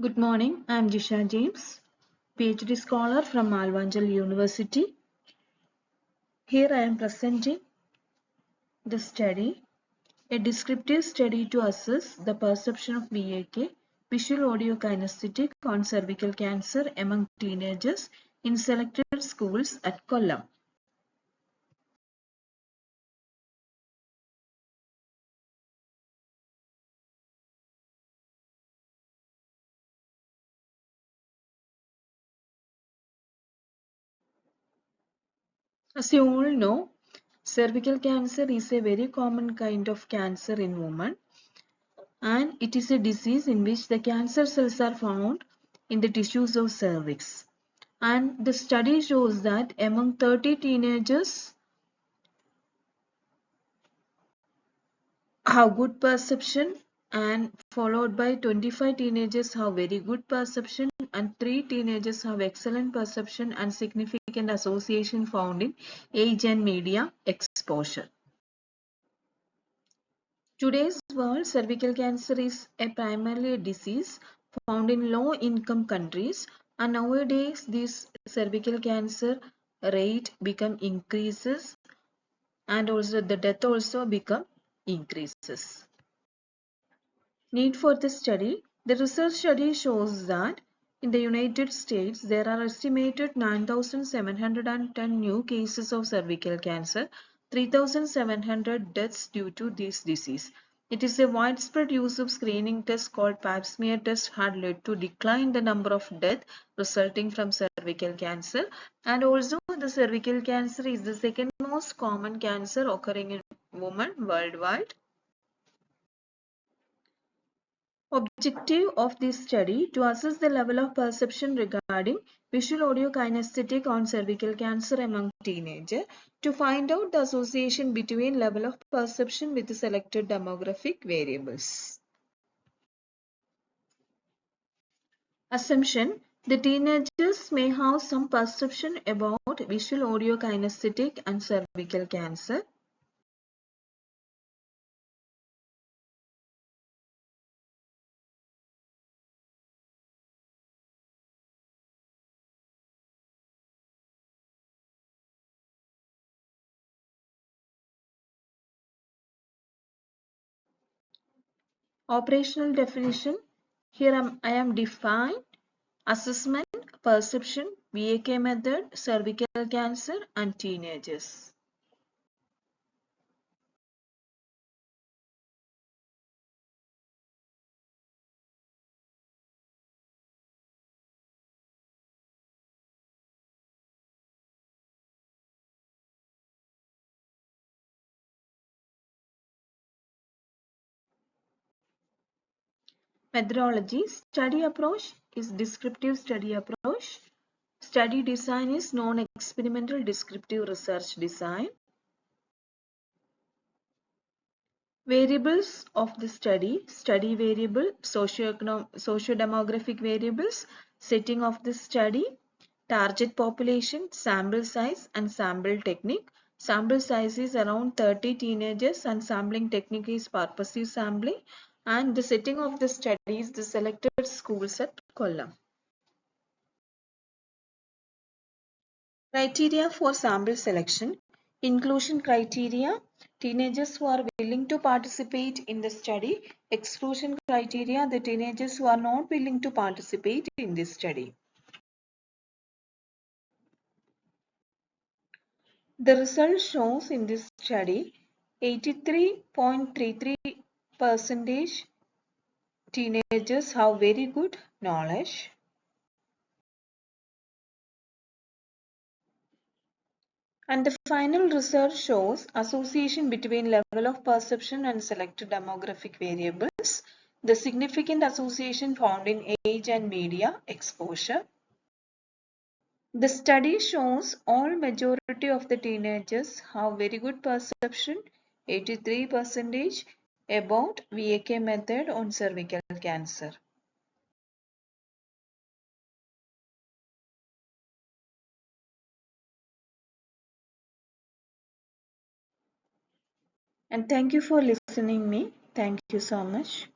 Good morning, I am Jisha James, PhD scholar from Malvanchal University. Here I am presenting the study, a descriptive study to assess the perception of VAK, Visual-Audio-Kinaesthetic on cervical cancer among teenagers in selected schools at Kollam. As you all know, cervical cancer is a very common kind of cancer in women, and it is a disease in which the cancer cells are found in the tissues of cervix. And the study shows that among 30 teenagers have good perception, and followed by 25 teenagers have very good perception, and 3 teenagers have excellent perception and significant association found in age and media exposure. Today's world, cervical cancer is primarily a disease found in low-income countries, and nowadays this cervical cancer rate increases, and also the death also increases. Need for the study. The research study shows that in the United States there are estimated 9,710 new cases of cervical cancer, 3,700 deaths due to this disease. It is a widespread use of screening tests called pap smear test had led to decline the number of deaths resulting from cervical cancer, and also the cervical cancer is the second most common cancer occurring in women worldwide. Objective of this study to assess the level of perception regarding visual-audio-kinesthetic on cervical cancer among teenagers, to find out the association between level of perception with the selected demographic variables. Assumption: the teenagers may have some perception about visual-audio-kinesthetic and cervical cancer. Operational definition. Here I am defined assessment, perception, VAK method, cervical cancer, and teenagers. Methodology. Study approach is descriptive study approach. Study design is non-experimental descriptive research design. Variables of the study variable, socio-demographic variables, setting of the study, target population, sample size, and sample technique. Sample size is around 30 teenagers and sampling technique is purposive sampling, and the setting of the study is the selected schools at Kollam. Criteria for sample selection. Inclusion criteria: teenagers who are willing to participate in the study. Exclusion criteria: the teenagers who are not willing to participate in this study. The result shows in this study 83.33% teenagers have very good knowledge. And the final result shows association between level of perception and selected demographic variables. The significant association found in age and media exposure. The study shows all majority of the teenagers have very good perception, 83%, about VAK method on cervical cancer. And thank you for listening me. Thank you so much.